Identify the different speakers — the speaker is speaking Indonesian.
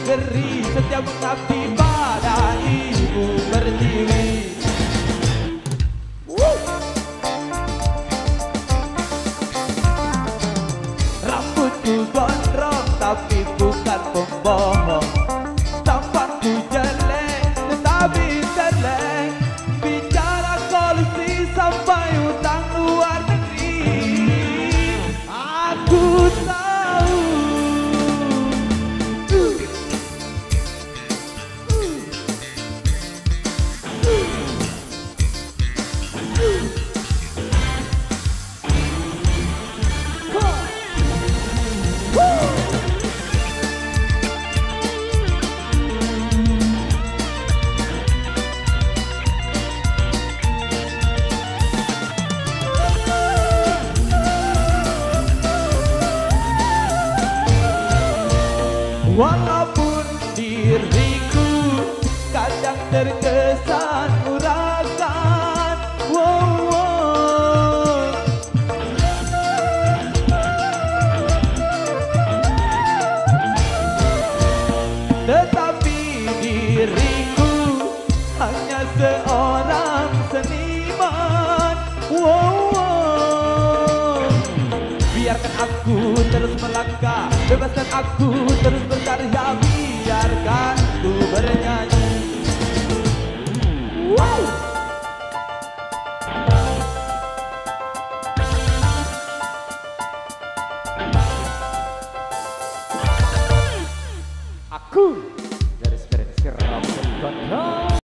Speaker 1: negeri, setia mengabdi pada ibu pertiwi. Rambutku gondrong tapi bukan pembohong, tampangku jelek tetapi jelek, bicara kolusi sampai utang luar negeri. Aku tahu walaupun diriku kadang terkesan urakan, tetapi diriku hanya seorang seniman. Biarkan aku terus melangkah, bebaskan aku terus berkarya, biarkan ku bernyanyi. Aku